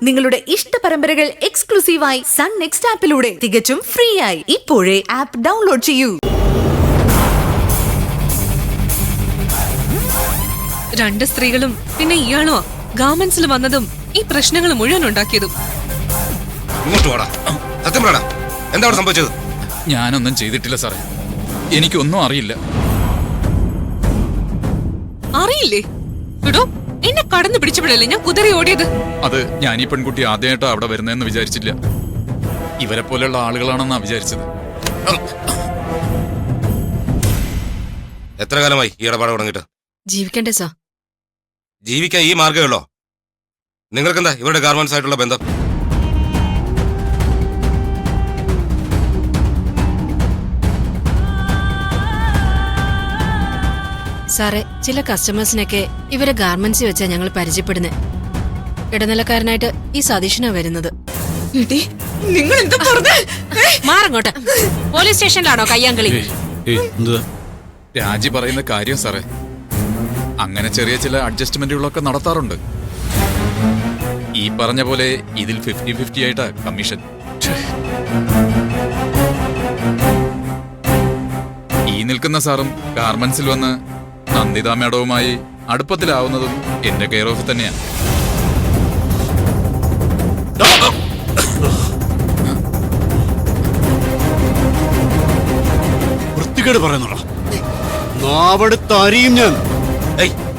നിങ്ങളുടെ ഇഷ്ട പരമ്പരകൾ എക്സ്ക്ലൂസീവായി സൺ നെക്സ്റ്റ് ആപ്പിലൂടെ തികച്ചും ഫ്രീ ആയി ഇപ്പോഴേ ആപ്പ് ഡൗൺലോഡ് ചെയ്യൂ. രണ്ട് സ്ത്രീകളും പിന്നെ ഇയാളോ ഗാർമെന്റ്സിൽ വന്നതും ഈ പ്രശ്നങ്ങൾ മുഴുവൻ ഉണ്ടാക്കിയതും. എന്താ സംഭവിച്ചത്? ഞാനൊന്നും ചെയ്തിട്ടില്ല സാറേ, എനിക്കൊന്നും അറിയില്ല. അറിയില്ലേ? ഇടോ, എന്നെ കടന്നു പിടിച്ചപ്പോഴല്ലേ ഞാൻ കുതിരി ഓടിയത്. അത് ഞാൻ ഈ പെൺകുട്ടി ആദ്യമായിട്ടാ അവിടെ വരുന്നതെന്ന് വിചാരിച്ചില്ല. ഇവരെ പോലെയുള്ള ആളുകളാണെന്നാ വിചാരിച്ചത്. എത്ര കാലമായി ഈ ഇടപാട് തുടങ്ങിയിട്ട്? ജീവിക്കണ്ടേ സാർ? ജീവിക്കാൻ ഈ മാർഗ്ഗമുള്ളോ? നിങ്ങൾക്കെന്താ ഇവരുടെ ഗാർമെന്റ്സ് ആയിട്ടുള്ള ബന്ധം? സാറേ, ചില കസ്റ്റമേഴ്സിനൊക്കെ ഇവരെ ഗാർമെന്റ്സിൽ വെച്ചാ ഞങ്ങൾ പരിചയപ്പെടുന്നത്. ഇടനിലക്കാരനായിട്ട് ഈ സതീഷനാ വരുന്നത്. നിങ്ങൾ എന്താ പറഞ്ഞേ? മാറങ്ങോട്ട്. പോലീസ് സ്റ്റേഷനിലാണോ കയ്യാങ്കളി? രാജി പറയുന്ന കാര്യം സാറേ, അങ്ങനെ ചെറിയ ചില അഡ്ജസ്റ്റ്മെന്റുകളൊക്കെ നടത്താറുണ്ട്. ഈ പറഞ്ഞ പോലെ ഇതിൽ 50-50 ആയിട്ടാ കമ്മീഷൻ. ഈ നിൽക്കുന്ന സാറും ഗാർമെന്റ്സിൽ വന്ന് നന്ദിത മേഡവുമായി അടുപ്പത്തിലാവുന്നതും എന്റെ കെയർ ഓഫ് തന്നെയാണ്. വൃത്തികേട് പറയുന്നുണ്ടോ? ഞാൻ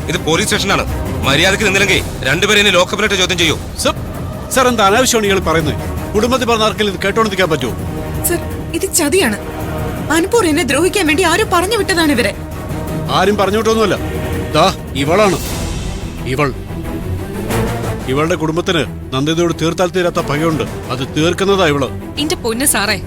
ഇത് പോലീസ് സ്റ്റേഷനാണ്. മര്യാദക്ക് നിന്നില്ലെങ്കിൽ രണ്ടുപേരെ ലോക്കപ്പിലിട്ട് ചോദ്യം ചെയ്യൂ. സാർ, എന്താ അനാവശ്യമാണ് ഇയാൾ പറയുന്നത്? കുടുംബത്തിൽ പറഞ്ഞ ആർക്കെങ്കിലും ഇത് കേട്ടോണ്ടിരിക്കാൻ പറ്റുമോ? സർ, ഇത് ചതിയാണ്. അനുപൂർ എന്നെ ദ്രോഹിക്കാൻ വേണ്ടി ആരും പറഞ്ഞു വിട്ടതാണ് ഇവരെ. ആരും പറഞ്ഞു വിട്ടൊന്നുമല്ല. ദാ ഇവളാണ്. ഇവളുടെ കുടുംബത്തിന് നന്ദിതയോട് തീർത്താൽ തീരാത്ത പകയുണ്ട്. അത് തീർക്കുന്നതാ ഇവള്. എന്റെ പൊന്ന് സാറേ,